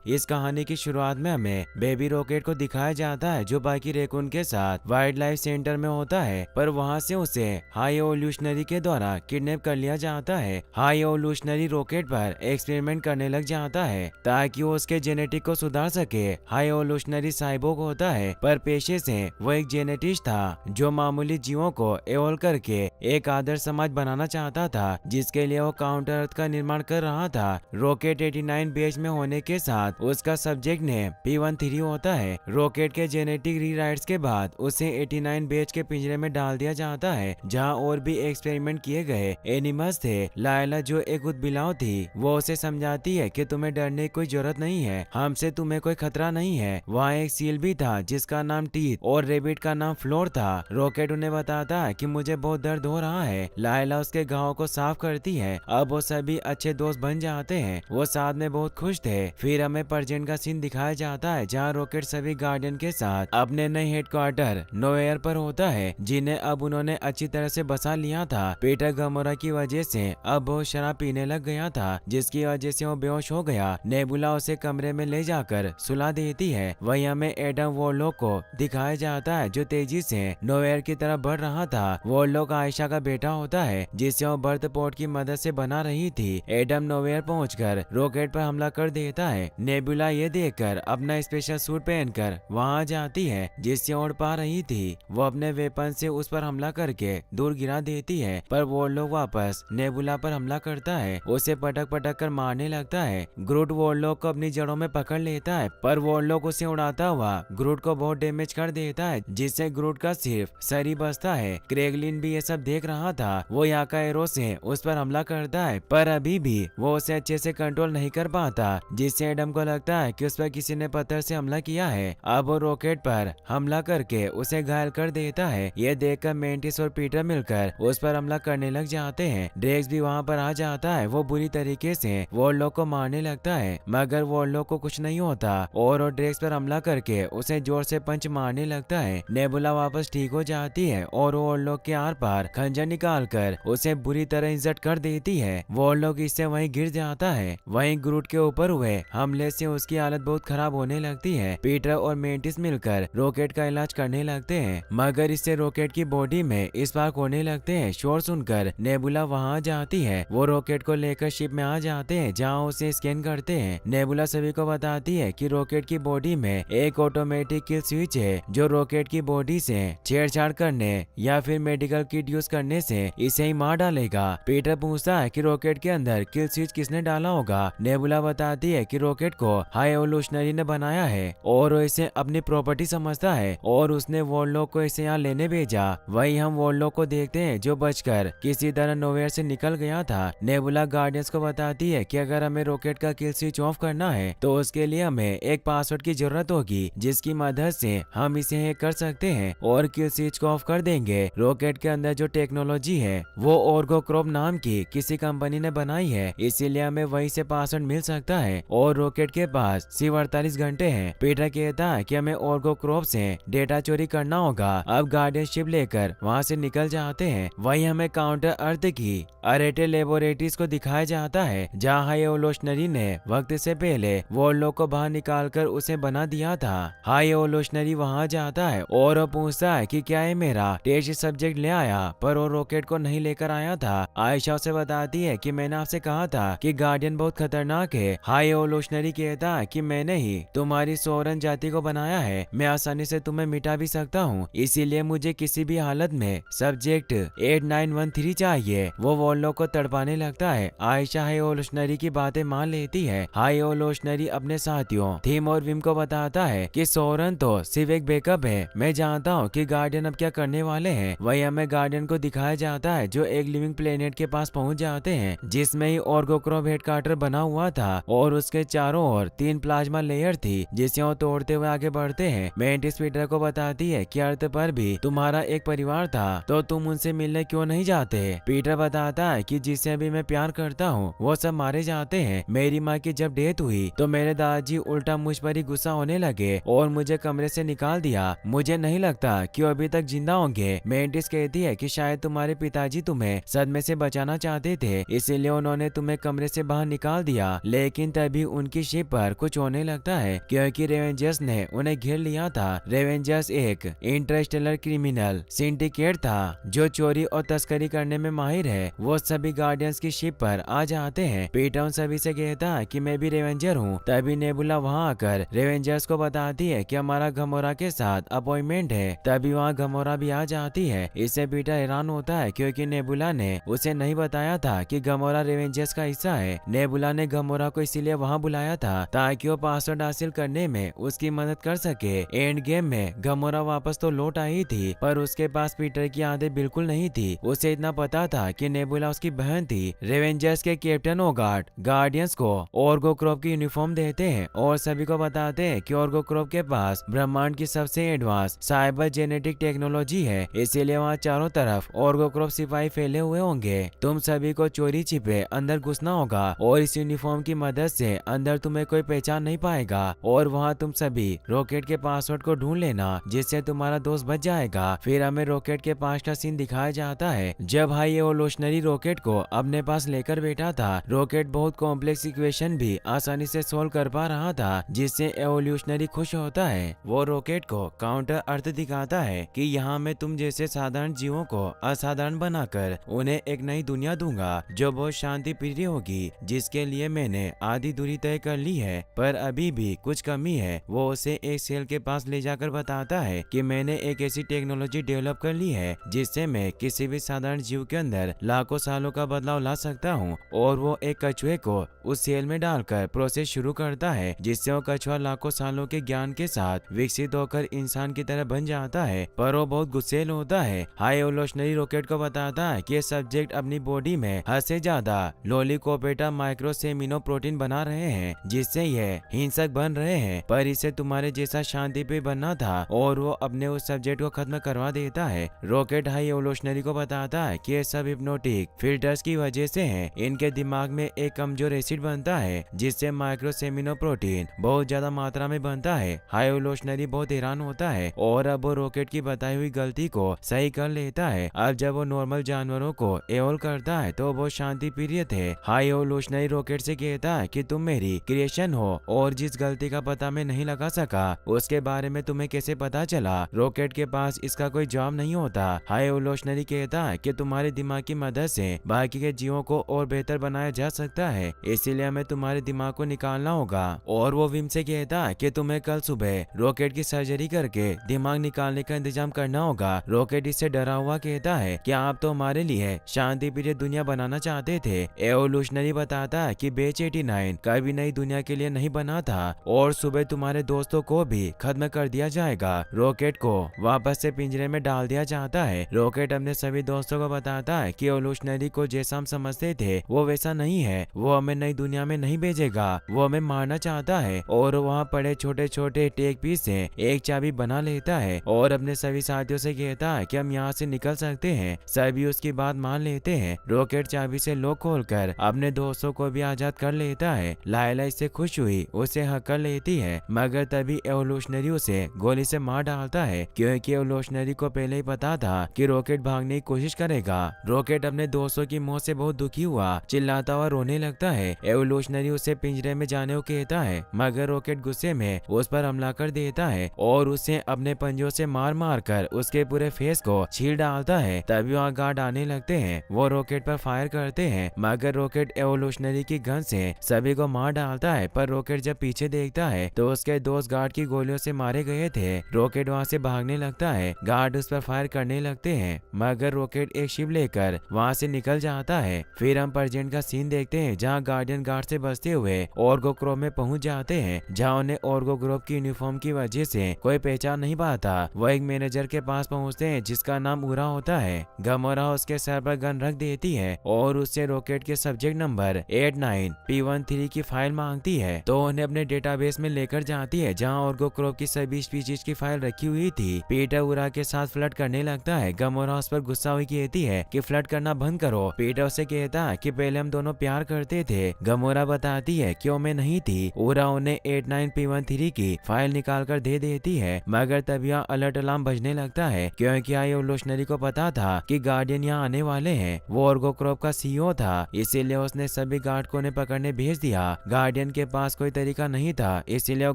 इस कहानी की शुरुआत में हमें बेबी रॉकेट को दिखाया जाता है जो बाकी रेकून के साथ वाइल्ड लाइफ सेंटर में होता है, पर वहाँ से उसे हाई एवोल्यूशनरी के द्वारा किडनैप कर लिया जाता है। हाई एवोल्यूशनरी रॉकेट पर एक्सपेरिमेंट करने लग जाता है ताकि वो उसके जेनेटिक को सुधार सके। हाई एवोल्यूशनरी साइबोर्ग होता है, पर पेशे से वो एक जेनेटिस्ट था जो मामूली जीवों को एवोल्व करके एक आदर्श समाज बनाना चाहता था, जिसके लिए वो काउंटर अर्थ का निर्माण कर रहा था। रॉकेट 89 बेच में होने के साथ उसका सब्जेक्ट नेम P13 होता है। रॉकेट के जेनेटिक रीराइट्स के बाद उसे 89 बेच के पिंजरे में डाल दिया जाता है, जहां और भी एक्सपेरिमेंट किए गए एनिमल्स थे। लायला जो एक उदबिलाव थी, वो उसे समझाती है कि तुम्हें डरने की कोई जरूरत नहीं है, हमसे तुम्हें कोई खतरा नहीं है। वहाँ एक सील भी था जिसका नाम टीथ और रेबिट का नाम फ्लोर था। रॉकेट उन्हें बताता है कि मुझे बहुत दर्द हो रहा है। लायला उसके घाव को साफ करती है। अब वो सभी अच्छे दोस्त बन जाते हैं। वो साथ में बहुत खुश थे। फिर हमें प्रेजेंट का सीन दिखाया जाता है जहाँ रॉकेट सभी गार्डियन के साथ अपने नए हेडक्वार्टर नोएयर पर होता है, जिन्हें अब उन्होंने अच्छी तरह से बसा लिया था। पीटर गमोरा की वजह से अब वो शराब पीने लग गया था, जिसकी वजह से वो बेहोश हो गया। नेबुला उसे कमरे में ले जाकर सुला देती है। वहीं हमें एडम वॉरलॉक को दिखाया जाता है जो तेजी से नोएयर की तरफ बढ़ रहा था। वॉरलॉक आयशा का बेटा होता है जिसे वो बर्थ पोर्ट की मदद से बना रही थी। एडम नोवेयर पहुंचकर रॉकेट पर हमला कर देता है। नेबुला ये देखकर अपना स्पेशल सूट पहनकर वहां जाती है जिससे उड़ पा रही थी। वो अपने वेपन से उस पर हमला करके दूर गिरा देती है, पर वॉरलॉक वापस नेबुला पर हमला करता है, उसे पटक पटक कर मारने लगता है। ग्रूट वॉरलॉक को अपनी जड़ों में पकड़ लेता है, पर वॉरलॉक उसे उड़ाता हुआ ग्रूट को बहुत डैमेज कर देता है, जिससे ग्रूट का सिर्फ सर ही बचता है। क्रेगलिन भी ये सब देख रहा था। वो यहाँ का एरो से उस पर हमला करता है, पर अभी भी वो उसे अच्छे से कंट्रोल नहीं कर पाता, जिससे एडम को लगता है कि उस पर किसी ने पत्थर से हमला किया है। अब वो रॉकेट पर हमला करके उसे घायल कर देता है। ये देखकर मेंटिस और पीटर मिलकर उस पर हमला करने लग जाते हैं। ड्रेक्स भी वहाँ पर आ जाता है। वो बुरी तरीके से वॉरलॉक को मारने लगता है, मगर वॉरलॉक को कुछ नहीं होता और वो ड्रेक्स पर हमला करके उसे जोर से पंच मारने लगता है। नेबुला वापस ठीक हो जाती है और वॉरलॉक के आर पार खंजर निकाल कर उसे बुरी तरह इंजर्ड कर देती है। वॉरलॉक इससे वहीं गिर जाता है। वहीं ग्रूट के ऊपर हुए हमले से उसकी हालत बहुत खराब होने लगती है। पीटर और मेंटिस मिलकर रॉकेट का इलाज करने लगते हैं, मगर इससे रॉकेट की बॉडी में स्पार्क होने लगते हैं। शोर सुनकर नेबुला वहां जाती है। वो रॉकेट को लेकर शिप में आ जाते हैं जहां उसे स्कैन करते हैं। नेबुला सभी को बताती है कि रॉकेट की बॉडी में एक ऑटोमेटिक किल स्विच है जो रॉकेट की बॉडी से छेड़छाड़ करने या फिर मेडिकल किट यूज करने से इसे ही मार डालेगा। पीटर पूछता है कि रॉकेट के अंदर किल स्विच किसने डाला होगा। नेबुला बताती है कि रॉकेट को हाई एवोल्यूशनरी ने बनाया है और वो इसे अपनी प्रॉपर्टी समझता है और उसने वॉरलॉक को इसे यहाँ लेने भेजा। वहीं हम वॉरलॉक को देखते हैं जो बचकर किसी तरह नोवेयर से निकल गया था। नेबुला गार्डियंस को बताती है कि अगर हमें रॉकेट का किल स्विच ऑफ करना है तो उसके लिए हमें एक पासवर्ड की जरूरत होगी, जिसकी मदद से हम इसे हैक कर सकते हैं और किल स्विच को ऑफ कर देंगे। रॉकेट के अंदर जो टेक्नोलॉजी है वो ऑर्गोक्रॉप नाम की किसी कंपनी ने बनाई है, इसीलिए हमें वहीं से पासवर्ड मिल सकता है और रॉकेट के पास सिर्फ 48 घंटे हैं। पीटर कहता है कि हमें ऑर्गोक्रॉप से डेटा चोरी करना होगा। अब गार्डियन शिप लेकर वहाँ से निकल जाते हैं। वहीं हमें काउंटर अर्थ की अरेटे लेबोरेटरीज को दिखाया जाता है जहाँ हाई एवोल्यूशनरी ने वक्त से पहले वॉरलॉक को बाहर निकालकर उसे बना दिया था। हाई एवोल्यूशनरी वहाँ जाता है और वो पूछता है कि क्या ये मेरा टेस्ट सब्जेक्ट ले आया, पर वो रॉकेट को नहीं लेकर आया था। आयशा उसे बताती है कि मैंने आपसे कहा था कि गार्डियन बहुत खतरनाक है। हाई एवोल्यूशनरी कहता है कि मैंने ही तुम्हारी सोरन जाति को बनाया है, मैं आसानी से तुम्हें मिटा भी सकता हूँ, इसीलिए मुझे किसी भी हालत में सब्जेक्ट 8913 चाहिए। वो वॉरलॉक को तड़पाने लगता है। आयशा हाई एवोल्यूशनरी की बातें मान लेती है। हाई एवोल्यूशनरी अपने साथियों थीम और विम को बताता है कि सोरन तो सिर्फ एक बैकअप है, मैं जानता हूँ कि गार्डियन अब क्या करने वाले हैं। वही हमें गार्डियन को दिखाया जाता है जो एक लिविंग प्लेनेट के पास पहुँच जाते हैं जिसमें ही ऑर्गोक्रॉप हेडक्वार्टर बना हुआ था और उसके चारों ओर 3 प्लाज्मा लेयर थी जिसे वो तोड़ते हुए आगे बढ़ते हैं। मेंटिस पीटर को बताती है कि अर्थ पर भी तुम्हारा एक परिवार था, तो तुम उनसे मिलने क्यों नहीं जाते। पीटर बताता है कि जिससे भी मैं प्यार करता हूँ वो सब मारे जाते हैं। मेरी माँ की जब डेथ हुई तो मेरे दादाजी उल्टा मुझ पर ही गुस्सा होने लगे और मुझे कमरे से निकाल दिया। मुझे नहीं लगता कि वो अभी तक जिंदा होंगे। मेंटिस कहती है कि शायद तुम्हारे पिताजी तुम्हें सदमे से बचाना चाहते थे, इसीलिए उन्होंने तुम्हें कमरे से बाहर निकाल दिया, लेकिन तभी उनकी शिप पर कुछ होने लगता है क्योंकि रेवेंजर्स ने उन्हें घेर लिया था। रेवेंजर्स एक इंटरस्टेलर क्रिमिनल सिंडिकेट था जो चोरी और तस्करी करने में माहिर है। वो सभी गार्डियंस की शिप पर आ जाते हैं। पीटर उन सभी से कहता है कि मैं भी रेवेंजर हूँ। तभी नेबुला वहाँ आकर रेवेंजर्स को बताती है कि हमारा गमोरा के साथ अपॉइंटमेंट है। तभी वहाँ गमोरा भी आ जाती है। इससे पीटर हैरान होता है क्योंकि नेबुला ने उसे नहीं बताया था कि गमोरा रेवेंजर्स का हिस्सा है। नेबुला ने गमोरा को इसीलिए वहाँ बुलाया था ताकि वो पासवर्ड हासिल करने में उसकी मदद कर सके। एंड गेम में गमोरा वापस तो लौट आई थी पर उसके पास पीटर की आदत बिल्कुल नहीं थी। उसे इतना पता था कि नेबुला उसकी बहन थी। रेवेंजर्स के कैप्टन ओगार्ड गार्डियंस को ऑर्गो क्रॉप की यूनिफॉर्म देते हैं और सभी को बताते हैं कि ऑर्गो क्रॉप के पास ब्रह्मांड की सबसे एडवांस साइबर जेनेटिक टेक्नोलॉजी है, इसीलिए वहाँ चारों तरफ ऑर्गो क्रॉप सिपाही फैले हुए होंगे। तुम सभी को चोरी छिपे अंदर घुसना होगा और इस यूनिफॉर्म की मदद से अंदर तुम्हें कोई पहचान नहीं पाएगा और वहाँ तुम सभी रॉकेट के पासवर्ड को ढूंढ लेना जिससे तुम्हारा दोस्त बच जाएगा। फिर हमें रॉकेट के पास का सीन दिखाया जाता है जब हाई एवोल्यूशनरी रॉकेट को अपने पास लेकर बैठा था। रॉकेट बहुत कॉम्प्लेक्स इक्वेशन भी आसानी से सोल्व कर पा रहा था जिससे एवोल्यूशनरी खुश होता है। वो रॉकेट को काउंटर अर्थ दिखाता है कि यहाँ मैं तुम जैसे साधारण जीवों को असाधारण बनाकर उन्हें एक नई दुनिया दूंगा जो बहुत शांति प्रिय होगी, जिसके लिए मैंने आधी दूरी तय कर ली है पर अभी भी कुछ कमी है। वो उसे एक सेल के पास ले जाकर बताता है कि मैंने एक ऐसी टेक्नोलॉजी डेवलप कर ली है जिससे मैं किसी भी साधारण जीव के अंदर लाखों सालों का बदलाव ला सकता हूँ। और वो एक कछुए को उस सेल में डालकर प्रोसेस शुरू करता है जिससे वो कछुआ लाखों सालों के ज्ञान के साथ विकसित होकर इंसान की तरह बन जाता है। पर वो बहुत गुस्सेल होता है। हाई एवोल्यूशनरी रॉकेट को बताता है कि ये सब्जेक्ट अपनी बॉडी में हद से ज्यादा लोलिकोपेटा माइक्रोसेमिनो प्रोटीन बना रहे हैं जिससे ये हिंसक बन रहे हैं, पर इसे तुम्हारे जैसा शांति पे बनना था और वो अपने उस सब्जेक्ट को खत्म करवा देता है। रॉकेट हाई एवोल्यूशनरी को बताता है कि ये सब हिप्नोटिक फिल्टर्स की वजह से है। इनके दिमाग में एक कमजोर एसिड बनता है जिससे माइक्रोसेमिनो प्रोटीन बहुत ज्यादा मात्रा में बनता है। हाई एवोल्यूशनरी बहुत हैरान होता है और अब वो रॉकेट की बताई हुई गलती को सही कर लेता है। अब जब वो नॉर्मल जानवरों को एवोल्व करता है तो वो शांति प्रिय थे। हाई एवोल्यूशनरी रॉकेट से कहता है कि तुम मेरी क्रिएशन हो और जिस गलती का पता मैं नहीं लगा सका उसके बारे में तुम्हें कैसे पता चला। रॉकेट के पास इसका कोई जवाब नहीं होता। हाई एवोल्यूशनरी कहता है कि तुम्हारे दिमाग की मदद से बाकी के जीवों को और बेहतर बनाया जा सकता है, इसीलिए हमें तुम्हारे दिमाग को निकालना होगा। और वो विम से कहता है कि तुम्हें कल सुबह रॉकेट की सर्जरी करके दिमाग निकालने का इंतजाम करना होगा। रॉकेट इससे डरा हुआ कहता है कि आप तो हमारे लिए शांति प्रिय दुनिया बनाना चाहते थे। एवोल्यूशनरी बताता है कि बेच 89 कभी नई दुनिया के लिए नहीं बना था और सुबह तुम्हारे दोस्तों को भी खत्म कर दिया जाएगा। रॉकेट को वापस से पिंजरे में डाल दिया जाता है। रॉकेट अपने सभी दोस्तों को बताता है कि एवोल्यूशनरी को जैसा हम समझते थे वो वैसा नहीं है। वो हमें नई दुनिया में नहीं भेजेगा, वो हमें मारना चाहता है। और वहाँ पड़े छोटे छोटे टेक पीस से एक चाबी बना लेता है और अपने सभी साथियों से कहता है कि हम यहाँ से निकल सकते हैं। सभी उसकी बात मान लेते हैं। रॉकेट चाबी से लॉक खोलकर अपने दोस्तों को भी आजाद कर लेता है। लायला इससे खुश हुई उसे हक कर लेती है मगर तभी एवोल्यूशनरी उसे गोली से मार डालता है क्योंकि एवोल्यूशनरी को पहले ही पता था कि रॉकेट भागने की कोशिश करेगा। रॉकेट अपने दोस्तों की मौत से बहुत दुखी हुआ, चिल्लाता हुआ रोने लगता है। एवोल्यूशनरी उसे पिंजरे में जाने को कहता है मगर रॉकेट गुस्से में उस पर हमला कर देता है और उसे अपने पंजों से मार मार कर उसके पूरे फेस को छील डालता है। तभी वहाँ गार्ड आने लगते हैं। वो रॉकेट पर फायर करते हैं मगर रॉकेट एवोल्यूशनरी की गन से सभी को मार डालता है। पर रॉकेट जब पीछे देखता है तो उसके दोस्त गार्ड की गोलियों से मारे गए थे। रॉकेट वहाँ से भागने लगता है। गार्ड उस पर फायर करने लगते हैं मगर रॉकेट एक शिप लेकर वहाँ से निकल जाता है। फिर हम प्रेजेंट का सीन देखते हैं जहाँ गार्डियन गार्ड से बचते हुए ऑर्गो ग्रुप में पहुंच जाते हैं जहाँ उन्हें ऑर्गो ग्रुप की यूनिफॉर्म की वजह से कोई पहचान नहीं पाता। वो एक मैनेजर के पास पहुंचते हैं जिसका नाम उरा होता है। गमोरा उसके सर पर गन रख देती है और उससे रॉकेट के सब्जेक्ट नंबर 89P13 की फाइल मांगती है तो उन्हें अपने डेटाबेस में लेकर जाती है जहाँ ऑर्गो ग्रुप की सभी स्पीशीज की फाइल रखी हुई थी। पीटर उरा के साथ फ्लर्ट करने लगता है। गमोरा उस पर गुस्सा हुई कहती है कि फ्लर्ट करना बंद करो। पीटर उसे कहता है कि पहले हम दोनों प्यार करते थे। गमोरा बताती है कि मैं नहीं थी। उरा उन्हें 89P13 की फाइल निकाल कर दे देती है मगर तभी यहाँ अलर्ट अलार्म बजने लगता है क्योंकि एवोल्यूशनरी को पता था कि गार्डियन यहाँ आने वाले हैं। वो ऑर्गो ग्रुप का CEO था इसीलिए उसने सभी गार्ड को उन्हें पकड़ने भेज दिया। गार्डियन गार्डियन के पास कोई तरीका नहीं था, इसीलिए वो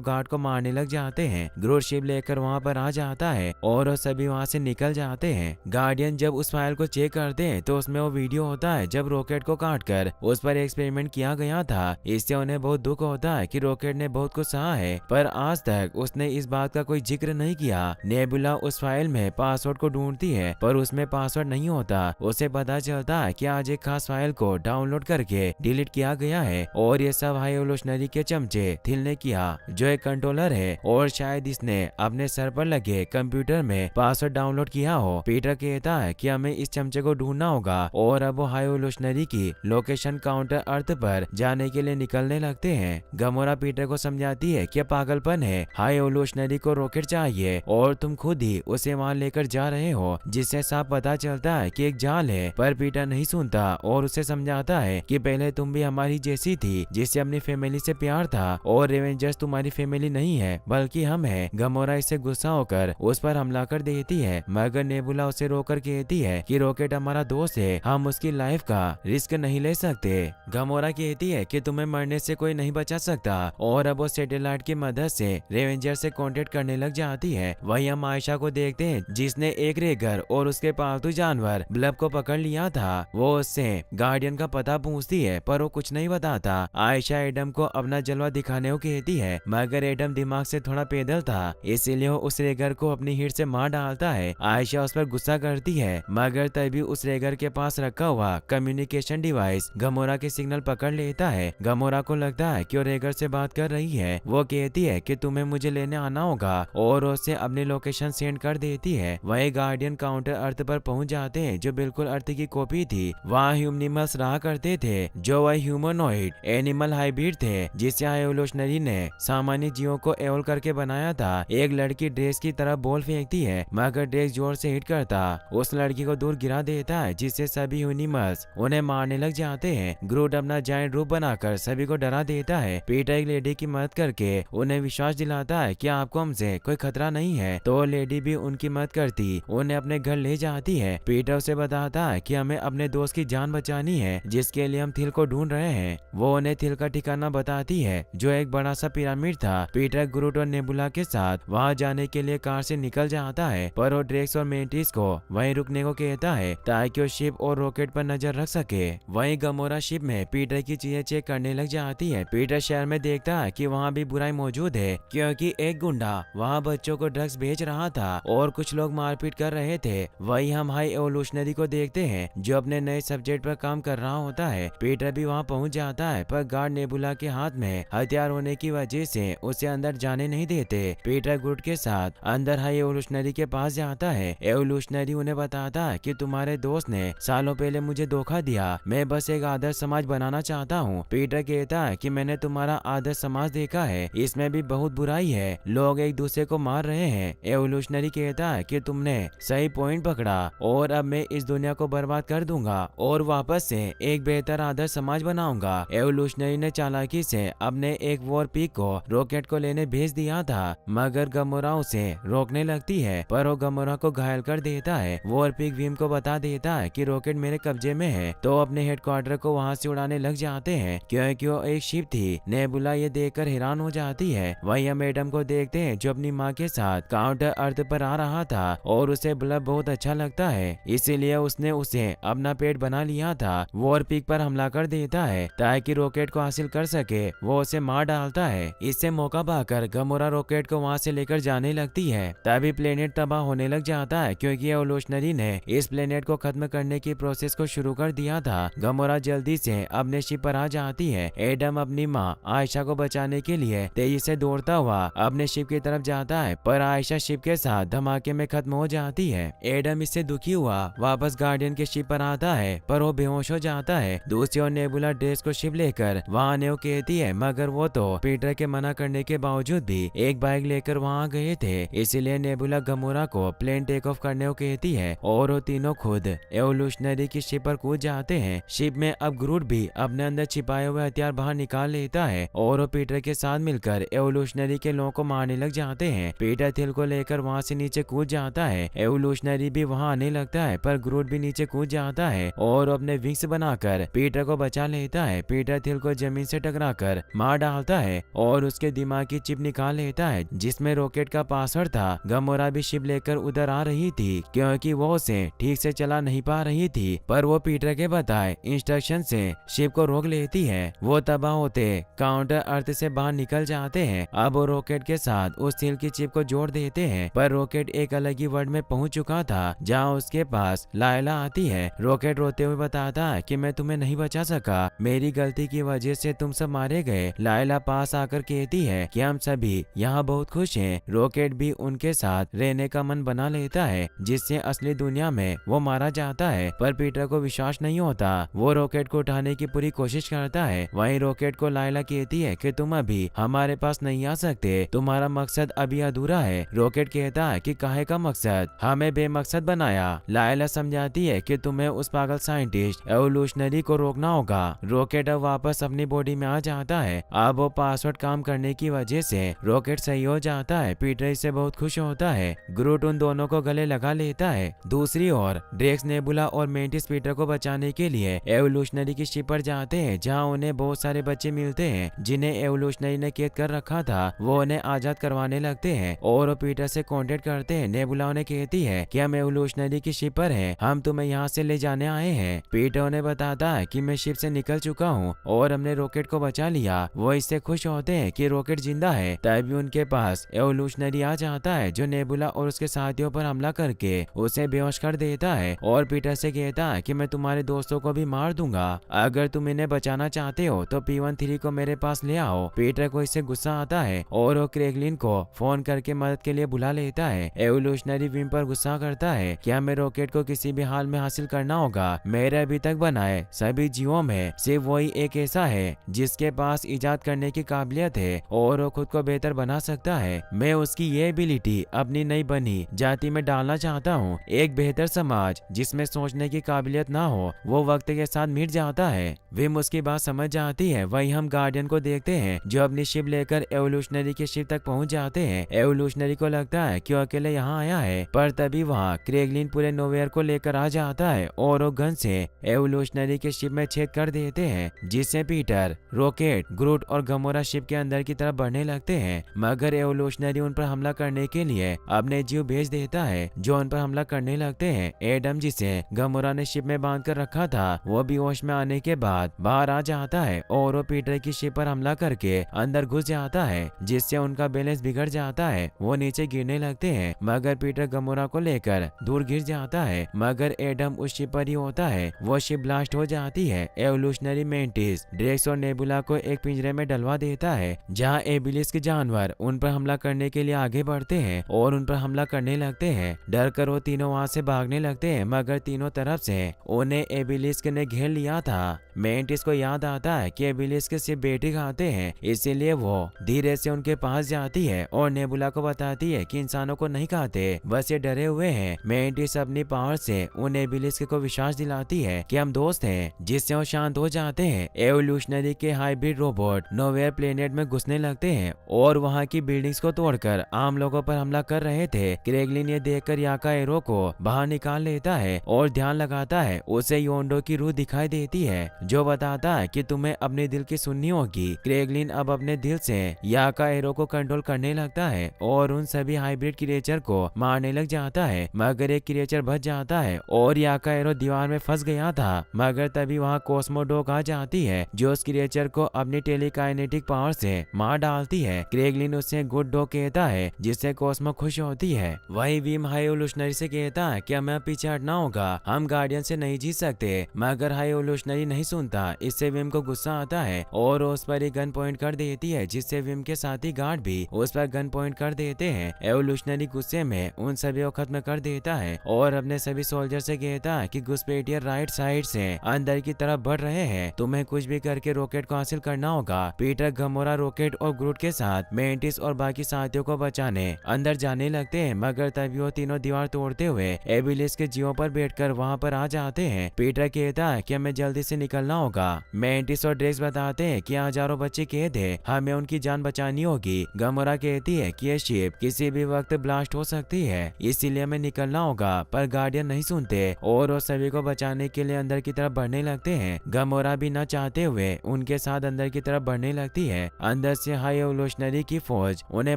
गार्ड को मारने लग जाते हैं। ग्रूट शिप लेकर वहाँ पर आ जाता है और वो सभी वहाँ से निकल जाते हैं। गार्डियन जब उस फाइल को चेक करते हैं तो उसमें वो वीडियो होता है जब रॉकेट को काट कर उस पर एक्सपेरिमेंट किया गया था। इससे उन्हें बहुत दुख होता है कि रॉकेट ने बहुत कुछ सहा है, पर आज तक उसने इस बात का कोई जिक्र नहीं किया। नेबुला उस फाइल में पासवर्ड को ढूंढती है पर उसमें पासवर्ड नहीं होता। उसे पता चलता है कि आज एक खास फाइल को डाउनलोड करके डिलीट किया गया है और ये सब हाई एवोल्यूशनरी के चमचे थिल ने किया, जो एक कंट्रोलर है और शायद इसने अपने सर पर लगे कंप्यूटर में पासवर्ड डाउनलोड किया हो। पीटर कहता है कि हमें इस चमचे को ढूंढना होगा और अब वो हाई एवोल्यूशनरी की लोकेशन काउंटर अर्थ पर जाने के लिए निकलने लगते हैं। गमोरा पीटर को समझाती है कि पागलपन है, हाई एवोल्यूशनरी को रॉकेट चाहिए और तुम खुद ही उसे वहां लेकर जा रहे हो, जिससे साफ पता चलता है कि एक जाल है। पर पीटर नहीं सुनता और उसे समझाता है कि पहले तुम भी हमारी जैसी थी जिससे अपनी फैमिली से प्यार था और रेवेंजर्स तुम्हारी फैमिली नहीं है बल्कि हम है। गमोरा इससे गुस्सा होकर उस पर हमला कर देती है, मगर नेबुला उसे रोककर कहती है कि रॉकेट हमारा दोस्त है, हम उसकी लाइफ का रिस्क नहीं ले सकते। गमोरा कहती है कि तुम्हें मरने से कोई नहीं बचा सकता और अब वो सैटेलाइट की मदद से रेवेंजर से कांटेक्ट करने लग जाती है। वहीं हम आयशा को देखते हैं जिसने एक रेगर और उसके पालतू जानवर ब्लब को पकड़ लिया था। वो उससे गार्डियन का पता पूछती है पर वो कुछ नहीं बताता। आयशा एडम को अपना जलवा दिखाने को कहती है, मगर एडम दिमाग से थोड़ा पैदल था, इसीलिए वो उस रेगर को अपनी हिट से मार डालता है। आयशा उस पर गुस्सा करती है, मगर तभी उस रेगर के पास रखा हुआ कम्युनिकेशन डिवाइस गमोरा के सिग्नल पकड़ लेता है। गमोरा को लगता है कि वो रेगर से बात कर रही है। वो कहती है कि तुम्हें मुझे लेने आना होगा और उसे अपनी लोकेशन सेंड कर देती है। वही गार्डियन काउंटर अर्थ पर पहुंच जाते हैं जो बिल्कुल अर्थ की कॉपी थी। वहाँ ह्यूमनिमल्स रहा करते थे जो वह ह्यूमनॉइड एनिमल हाइब्रिड थे जिसे एवोल्यूशनरी ने सामान्य जीवों को एवोल करके बनाया था। एक लड़की ड्रेस की तरफ बॉल फेंकती है, मगर ड्रेस जोर से हिट करता उस लड़की को दूर गिरा देता है, जिससे सभी ह्यूमनिमल्स उन्हें मारने लग जाते हैं। ग्रूट अपना जायंट रूप बनाकर सभी को डरा देता है। पीटर एक लेडी की मदद करके उन्हें विश्वास दिलाता है कि आपको हमसे कोई खतरा नहीं है, तो लेडी भी उनकी मदद करती उन्हें अपने घर ले जाती है। पीटर उसे बताता है कि हमें अपने दोस्त की जान बचानी है, जिसके लिए हम थिल को ढूंढ रहे हैं। वो उन्हें थिल का ठिकाना बताती है जो एक बड़ा सा पिरामिड था। पीटर ग्रूट और नेबुला के साथ वहाँ जाने के लिए कार से निकल जाता है, पर वो ड्रेक्स और मेंटिस को वहीं रुकने को कहता है ताकि वो शिप और रॉकेट पर नजर रख सके। वहीं गमोरा शिप में पीटर की चीजें चेक करने लग जाती है। पीटर शहर में देखता है कि वहाँ भी बुराई मौजूद है, क्योंकि एक गुंडा वहाँ बच्चों को ड्रग्स बेच रहा था और कुछ लोग मारपीट कर रहे थे। वहीं हम हाई एवोल्यूशनरी को देखते हैं जो अपने नए सब्जेक्ट पर काम कर रहा होता है। पीटर भी वहाँ पहुँच जाता है, पर गार्ड नेबुला के हाथ में हथियार होने की वजह से उसे अंदर जाने नहीं देते। पीटर ग्रूट के साथ अंदर हाई एवोल्यूशनरी के पास जाता है। एवोल्यूशनरी उन्हें बताता है कि तुम्हारे दोस्त ने सालों पहले मुझे धोखा दिया, मैं बस एक आदर्श समाज बनाना चाहता हूँ। पीटर कहता है कि मैंने तुम्हारा आदर्श समाज देखा है, इसमें भी बहुत बुराई है, लोग एक दूसरे को मार रहे हैं। एवोल्यूशनरी कहता है कि तुमने सही पॉइंट पकड़ा और अब मैं इस दुनिया को बर्बाद कर दूंगा और वापस से एक बेहतर आदर्श समाज बनाऊंगा। एवोल्यूशनरी ने चालाकी से अपने एक वॉर पिग को रॉकेट को लेने भेज दिया था, मगर गमोरा उसे रोकने लगती है, पर वो गमोरा को घायल कर देता है। वॉर पिग विम को बता देता है कि रॉकेट मेरे कब्जे में है, तो अपने हेडक्वार्टर को वहाँ से उड़ाने लग जाते हैं, क्योंकि वो एक शिप थी। नेबुला ये देखकर हैरान हो जाती है। वहीं हम एडम को देखते हैं जो अपनी माँ के साथ काउंटर अर्थ पर आ रहा था और उसे ब्लब बहुत अच्छा लगता है, इसीलिए उसने उसे अपना पेट बना लिया था। वॉर पिग पर हमला कर देता है ताकि रॉकेट को हासिल कर सके। वो उसे मार डालता है। इससे मौका पाकर गमोरा रॉकेट को वहाँ से लेकर जाने लगती है। तभी प्लेनेट तबाह होने लग जाता है, क्योंकि एवोल्यूशनरी ने इस प्लेनेट को खत्म करने की प्रोसेस को शुरू कर दिया था। गमोरा जल्दी से अपने शिप पर आ जाती है। एडम अपनी माँ आयशा को बचाने के लिए तेजी से दौड़ता हुआ अपने शिप की तरफ जाता है, पर आयशा शिप के साथ धमाके में खत्म हो जाती है। एडम इससे दुखी हुआ वापस गार्डियन के शिप पर आता है, पर वो बेहोश हो जाता है। दूसरी ओर नेबुला ड्रेस को शिप लेकर वहाँ आने को कहती है, मगर वो तो पीटर के मना करने के बावजूद भी एक बाइक लेकर वहाँ गए थे, इसीलिए नेबुला गमोरा को प्लेन टेक ऑफ करने को कहती है और वो तीनों खुद एवोल्यूशनरी की शिप पर कूद जाते हैं। शिप में अब ग्रूट भी अपने अंदर छिपाए हुए हथियार बाहर निकाल लेता है और वो पीटर के साथ मिलकर एवोल्यूशनरी के लोगों को मारने लग जाते हैं। पीटर थिल को लेकर वहाँ से नीचे कूद जाता है। एवोल्यूशनरी भी वहाँ आने लगता है, पर ग्रूट भी नीचे कूद जाता है और अपने विंग्स बनाकर पीटर को बचा लेता है। पीटर थिल को जमीन से टकराकर मार डालता है और उसके दिमाग की चिप निकाल लेता है जिसमें रॉकेट का पासवर्ड था। गमोरा भी शिप लेकर उधर आ रही थी क्योंकि वो उसे ठीक से चला नहीं पा रही थी, पर वो पीटर के बताए इंस्ट्रक्शन से शिप को रोक लेती है। वो तबाह होते काउंटर अर्थ से बाहर निकल जाते हैं। अब वो रॉकेट के साथ उस सील की चिप को जोड़ देते हैं, पर रॉकेट एक अलग ही वर्ल्ड में पहुंच चुका था जहां उसके पास लायला आती है। रॉकेट रोते हुए बताता है कि मैं तुम्हें नहीं बचा सका, मेरी गलती की वजह से तुम सब मारे गए। लायला पास आकर कहती है कि हम सभी यहाँ बहुत खुश हैं। रॉकेट भी उनके साथ रहने का मन बना लेता है जिससे असली दुनिया में वो मारा जाता है, पर पीटर को विश्वास नहीं होता। वो रॉकेट को उठाने की पूरी कोशिश करता है। वहीं रॉकेट को लायला कहती है कि तुम अभी हमारे पास नहीं आ सकते, तुम्हारा मकसद अभी अधूरा है। रॉकेट कहता है कि काहे का मकसद, हमें बेमकसद बनाया। लायला समझाती है कि तुम्हें उस पागल साइंटिस्ट एवोल्यूशनरी को रोकना होगा। रॉकेट अब वापस अपनी बॉडी में आ जाता है। अब वो पासवर्ड काम करने की वजह से रॉकेट सही हो जाता है। पीटर इससे बहुत खुश होता है। ग्रूट उन दोनों को गले लगा लेता है। दूसरी ओर ड्रेक्स, नेबुला और मेंटिस पीटर को बचाने के लिए एवोल्यूशनरी की शिप पर जाते हैं जहां उन्हें बहुत सारे बच्चे मिलते हैं जिन्हें एवोल्यूशनरी ने कैद कर रखा था। वो उन्हें आजाद करवाने लगते हैं और वो पीटर से कांटेक्ट करते हैं। नेबुला उन्हें कहती है कि हम एवोल्यूशनरी की शिप पर हैं, हम तुम्हें यहाँ से ले जाने आए हैं। पीटर उन्हें बताता है कि मैं शिप से निकल चुका हूँ और हमने रॉकेट को बचा लिया। वो इससे खुश होते हैं कि रॉकेट जिंदा है। तभी उनके पास एवोल्यूशनरी आ जाता है जो नेबुला और उसके साथियों पर हमला करके उसे बेहोश कर देता है और पीटर से कहता है कि मैं तुम्हारे दोस्तों को भी मार दूंगा। अगर तुम इन्हें बचाना चाहते हो तो P13 को मेरे पास ले आओ। पीटर को इससे गुस्सा आता है और वो क्रेगलिन को फोन करके मदद के लिए बुला लेता है। एवोल्यूशनरी विम पर गुस्सा करता है कि हमें रॉकेट को किसी भी हाल में हासिल करना होगा। मेरे अभी तक बनाए सभी जीवों में सिर्फ वही एक ऐसा है जिसके पास इजाद करने की काबिलियत है और वो खुद को बेहतर बना सकता है। मैं उसकी ये एबिलिटी अपनी नई बनी जाति में डालना चाहता हूँ। एक बेहतर समाज जिसमें सोचने की काबिलियत ना हो वो वक्त के साथ मिट जाता है। विम उसकी बात समझ जाती है। वहीं हम गार्डियन को देखते हैं जो अपनी शिप लेकर एवोल्यूशनरी की शिप तक पहुंच जाते हैं। एवोल्यूशनरी को लगता है कि वो अकेले यहाँ आया है, पर तभी वहाँ क्रेगलिन पूरे नोवेयर को लेकर आ जाता है और वो गन से एवोल्यूशनरी के शिप में छेद कर देते हैं जिससे पीटर, रॉकेट, ग्रूट और गमोरा शिप के अंदर की तरफ बढ़ने लगते हैं। मगर एवोल्यूशनरी उन पर हमला करने के लिए अपने जीव भेज देता है जो उन पर हमला करने लगते हैं। एडम, जिसे गमोरा ने शिप में बांध कर रखा था, वो भी होश में आने के बाद बाहर आ जाता है और वो पीटर की शिप पर हमला करके अंदर घुस जाता है जिससे उनका बैलेंस बिगड़ जाता है। वो नीचे गिरने लगते हैं मगर पीटर गमोरा को लेकर दूर गिर जाता है। मगर एडम उस शिप पर ही होता है। वो शिप ब्लास्ट हो जाती है। एवोल्यूशनरी मेंटिस ड्रेक्स और नेबुला को एक पिंजरे में डलवा देता है जहाँ एबिलिस्क जानवर उन पर हमला करने के लिए आगे बढ़ते हैं और उन पर हमला करने लगते हैं। डर कर वो तीनों वहाँ से भागने लगते हैं मगर तीनों तरफ से उन्हें एबिलिस्क ने घेर लिया था। मेंटिस को याद आता है कि एबिलिस्क सिर्फ बेटी खाते हैं, इसीलिए वो धीरे से उनके पास जाती है और नेबुला को बताती है कि इंसानों को नहीं खाते, बस ये डरे हुए हैं। मेंटिस अपनी पावर से उन एबिलिस्क को विश्वास दिलाती है कि हम दोस्त हैं, जिससे वो शांत हो जाते हैं। एवोल्यूशनरी के हाइब्रिड रोबोट नोवेयर प्लेनेट में घुसने लगते हैं और वहाँ की बिल्डिंग्स को तोड़कर आम लोगों पर हमला कर रहे थे। क्रेगलिन ये देखकर याका एरो को बाहर निकाल लेता है और ध्यान लगाता है। उसे योंडो की रूह दिखाई देती है जो बताता है कि तुम्हें अपने दिल की सुननी होगी। क्रेगलिन अब अपने दिल से याका एरो को कंट्रोल करने लगता है और उन सभी हाइब्रिड क्रिएचर को मारने लग जाता है मगर एक क्रिएचर बच जाता है और याका एरो दीवार में फंस गया था। मगर तभी वहाँ कॉस्मोडॉग आ जाती है जो उस क्रिएचर को अपनी टेलीकाइनेटिक पावर से मार डालती है। क्रेगलिन उससे गुड डॉग कहता है जिससे कॉस्मो खुश होती है। वही विम हाई एवोल्यूशनरी से कहता है कि हमें पीछे हटना होगा, हम गार्डियन से नहीं जीत सकते। मगर हाई एवोल्यूशनरी नहीं सुनता। इससे विम को गुस्सा आता है और उस पर ही गन पॉइंट कर देती है जिससे विम के साथी गार्ड भी उस पर गन पॉइंट कर देते हैं। एवोल्यूशनरी गुस्से में उन सभी को खत्म कर देता है और अपने सभी सोल्जर से कहता है कि घुसपैठिए राइट साइड से अंदर की तरफ बढ़ रहे हैं, तुम्हें कुछ भी करके रॉकेट को हासिल करना होगा। पीटर, गमोरा, रॉकेट और ग्रूट के साथ मेंटिस और बाकी साथियों को बचाने अंदर जाने लगते हैं मगर तभी वो तीनों दीवार तोड़ते हुए एबिलिस के जीवों पर बैठकर वहाँ पर आ जाते हैं। पीटर कहता है कि हमें जल्दी से निकलना होगा। मेंटिस और ड्रेक्स बताते हैं कि हजारों बच्चे कैद हैं, हमें उनकी जान बचानी होगी। गमोरा कहती है कि ये शिप किसी भी वक्त ब्लास्ट हो सकती है, इसीलिए हमें निकलना होगा, पर गार्डियन नहीं सुनते और वो सभी को बचाने के लिए अंदर की तरफ बढ़ने लगते हैं। गमोरा भी न चाहते हुए उनके साथ अंदर की तरफ बढ़ने लगती है। अंदर से हाई एवोल्यूशनरी की फौज उन्हें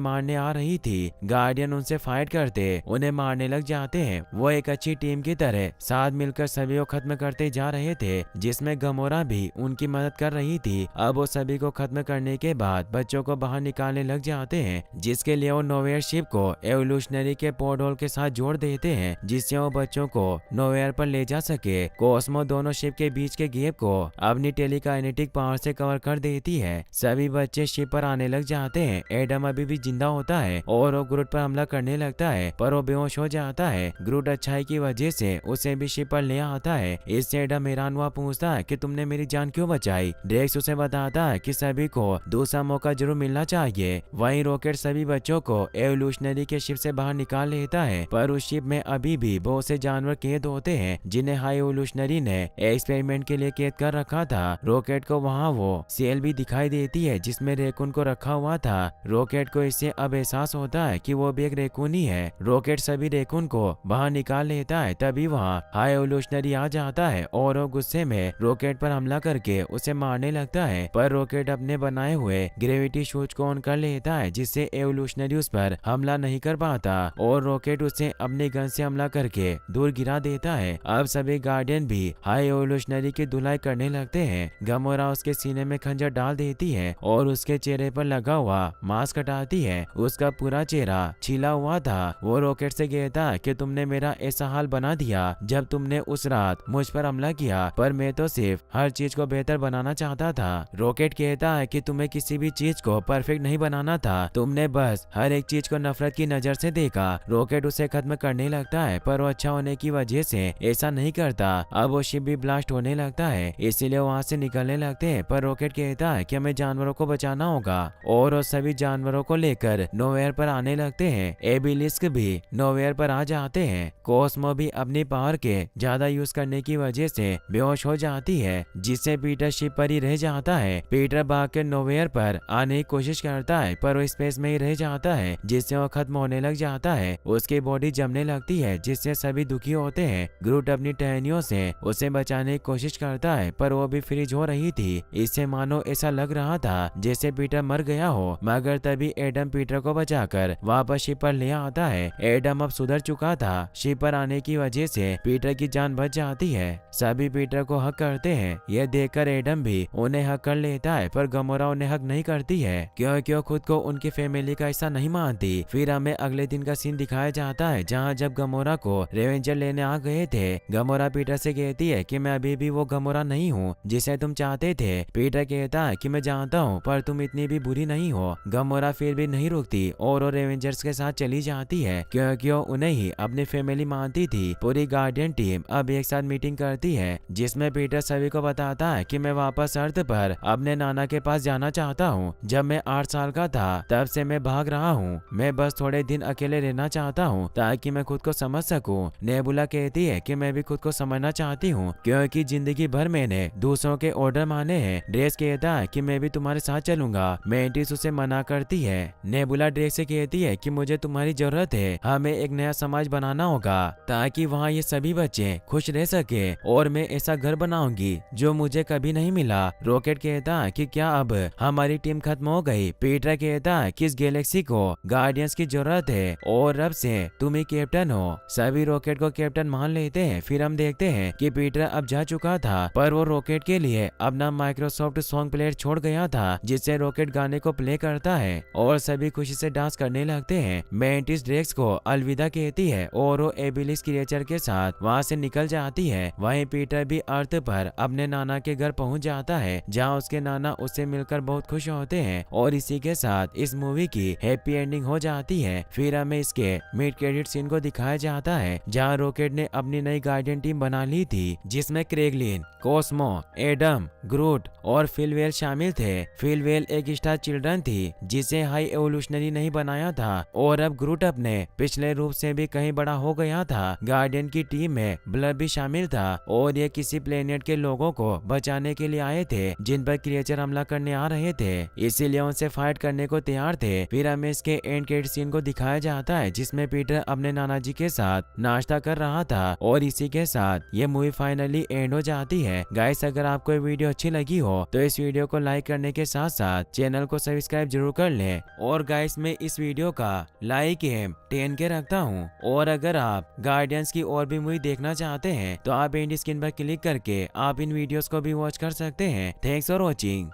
मारने आ रही थी। गार्डियन उनसे फाइट करते उन्हें मारने लग जाते हैं। वो एक अच्छी टीम की तरह साथ मिलकर सभी को खत्म करते जा रहे थे, जिसमें गमोरा भी उनकी मदद कर रही थी। अब वो सभी को खत्म करने के बाद बच्चों को बाहर निकालने लग जाते हैं, जिसके लिए वो नोवेयर शिप को एवोल्यूशनरी के पोर्ट होल के साथ जोड़ देते हैं, जिससे वो बच्चों को नोवेयर पर ले जा सके। कोस्मो दोनों शिप के बीच के गैप को अपनी टेलीकाइनेटिक पावर से कवर कर देती है। सभी बच्चे शिप पर आने लग जाते हैं। एडम अभी भी जिंदा होता है और वो ग्रूट पर हमला करने लगता है, पर वो बेहोश हो जाता है। ग्रूट अच्छाई की वजह से उसे भी शिप पर ले आता है। इससे एडम हैरान हुआ पूछता है कि तुमने मेरी जान क्यों बचाई। ड्रेक्स उसे बताता है कि सभी को दूसरा मौका जरूर मिलना चाहिए। वहीं रॉकेट सभी बच्चों को एवोल्यूशनरी के शिप से बाहर निकाल लेता है, पर उस शिप में अभी भी बहुत से जानवर कैद होते हैं, जिन्हें हाई एवोल्यूशनरी ने एक्सपेरिमेंट के लिए कैद कर रखा था। रॉकेट को वहाँ वो सेल भी दिखाई देती है जिसमें रेकून को रखा हुआ था। रॉकेट को इससे अब एहसास होता है कि वो भी एक रेकून ही है। रॉकेट सभी रेकून को बाहर निकाल लेता है। तभी वहाँ हाई एवोल्यूशनरी आ जाता है और वो गुस्से में रॉकेट पर हमला करके उसे मारने लगता है, पर रॉकेट अपने बनाए हुए ग्रेविटी शूज को ऑन कर लेता है, जिससे एवोल्यूशनरी उस पर हमला नहीं कर पाता और रॉकेट उसे अपने गन से हमला करके दूर गिरा देता है। अब सभी गार्डियन भी हाई एवोल्यूशनरी की धुलाई करने लगते हैं। गमोरा उसके सीने में खंजर डाल देती है और उसके चेहरे पर लगा हुआ मास्क हटाती है। उसका पूरा चेहरा छिला हुआ था। वो रॉकेट से कहता है कि तुमने मेरा ऐसा हाल बना दिया जब तुमने उस रात मुझ पर हमला किया, पर मैं तो सिर्फ हर चीज को बेहतर बनाना चाहता था। रॉकेट कहता है कि तुम्हें किसी भी चीज को परफेक्ट नहीं बनाना था, तुमने बस हर एक चीज को नफरत की नजर से देखा। रॉकेट उसे खत्म करने लगता है, पर वो अच्छा होने की वजह से ऐसा नहीं करता। अब वो शिप भी ब्लास्ट होने लगता है, इसीलिए वहाँ से निकलने लगते हैं, पर रॉकेट कहता है कि हमें जानवरों को बचाना होगा और वो सभी जानवरों को लेकर नोवेयर पर आने लगते हैं। एबिलिस्क भी नोवेयर पर आ जाते हैं। कोस्मो भी अपनी पावर के ज्यादा यूज करने की वजह से बेहोश हो जाती है, जिससे पीटर शिप पर ही रह जाता है। पीटर भाग के नोवेयर पर आने की कोशिश करता है, पर वो स्पेस में ही रह जाता है, जिससे वो खत्म होने लग जाता है। उसकी बॉडी जमने लगती है, जिससे सभी दुखी होते हैं। ग्रूट अपनी टहनियों से उसे बचाने की कोशिश करता है, पर वो भी फ्रीज हो रही थी। इससे मानो ऐसा लग रहा था जैसे पीटर मर गया हो, मगर तभी एडम पीटर को बचाकर वापस शिप पर ले आता है। एडम अब सुधर चुका था। शिप पर आने की वजह से पीटर की जान बच जाती है। सभी पीटर को हक करते हैं। यह देखकर एडम भी उन्हें हक कर लेता है, पर गमोरा उन्हें हक नहीं करती है, क्योंकि वो खुद को उनकी फैमिली का हिस्सा नहीं मानती। फिर हमें अगले दिन का सीन दिखाया जाता है, जहाँ जब गमोरा को रेवेंजर लेने आ गए थे। गमोरा पीटर से कहती है कि मैं अभी भी वो गमोरा नहीं हूँ जिसे तुम चाहते थे। पीटर कहता है कि मैं जानता हूँ, पर तुम इतनी भी बुरी नहीं हो। गमोरा फिर भी नहीं रुकती और वो रेवेंजर्स के साथ चली जाती है, क्योंकि वो उन्हें ही अपनी फैमिली मानती थी। पूरी गार्डियन टीम अब एक साथ मीटिंग करती है, जिसमें पीटर सभी को बताता है कि मैं वापस अर्थ पर अपने नाना के पास जाना चाहता हूँ। जब मैं 8 साल का था तब से मैं भाग रहा हूँ। मैं बस थोड़े दिन अकेले रहना चाहता हूँ ताकि मैं खुद को समझ सकूँ। नेबुला कहती है कि मैं भी खुद को समझना चाहती हूँ, क्योंकि जिंदगी भर मैंने दूसरों के ऑर्डर माने हैं। ड्रेस कहता है कि मैं भी तुम्हारे साथ चलूंगा। मेंटिस उसे मना करती है। नेबुला ड्रेस से कहती है कि मुझे तुम्हारी जरूरत है। हमें एक नया समाज बनाना होगा ताकि वहाँ ये सभी बच्चे खुश रह सके, और मैं ऐसा घर बनाऊंगी जो मुझे कभी नहीं मिला। रॉकेट कहता है कि क्या अब हमारी टीम खत्म हो गई। पीटर कहता है कि इस गैलेक्सी को गार्डियंस की जरूरत है और अब से तुम ही कैप्टन हो। सभी रॉकेट को कैप्टन मान लेते हैं। फिर हम देखते हैं कि पीटर अब जा चुका था, पर वो रॉकेट के लिए अपना माइक्रोसॉफ्ट सॉन्ग प्लेयर छोड़ गया था, जिससे रॉकेट गाने को प्ले करता है और सभी खुशी से डांस करने लगते हैं। मेंटिस ड्रेक्स को अलविदा कहती है और वो एबिलिस क्रिएचर के साथ वहाँ से निकल जाती है। वहीं पीटर भी अर्थ पर अपने नाना के घर पहुँच जाता है, जहाँ उसके नाना उससे मिलकर बहुत खुश होते हैं, और इसी के साथ इस मूवी की हैप्पी एंडिंग हो जाती है। फिर हमें इसके मिड क्रेडिट सीन को दिखाया जाता है, जहाँ रॉकेट ने अपनी नई गार्डियन टीम बना ली थी, जिसमें क्रेगलिन, कोस्मो, एडम, ग्रूट और फिलवेल शामिल थे। फिलवेल एक स्टार चिल्ड्रन थी जिसे हाई एवोल्यूशनरी नहीं बनाया था, और अब ग्रूट अपने पिछले रूप से भी कहीं बड़ा हो गया था। गार्डियन की टीम में ब्लर भी शामिल था, और ये किसी प्लेनेट के लोगों को बचाने के लिए आए थे जिन पर क्रिएचर हमला करने आ रहे थे, इसीलिए उनसे फाइट करने को तैयार थे। फिर हमें इसके एंड क्रेडिट सीन को दिखाया जाता है, जिसमें पीटर अपने नाना जी के साथ नाश्ता कर रहा था, और इसी के साथ ये मूवी फाइनली एंड हो जाती है। गाइस, अगर आपको ये वीडियो अच्छी लगी हो हो तो इस वीडियो को लाइक करने के साथ साथ चैनल को सब्सक्राइब जरूर कर ले। और गाइस मैं इस वीडियो का लाइक एम 10 के रखता हूँ। और अगर आप गार्डियंस की और भी मूवी देखना चाहते हैं तो आप एंड स्क्रीन पर क्लिक करके आप इन वीडियोस को भी वॉच कर सकते हैं। Thanks for watching.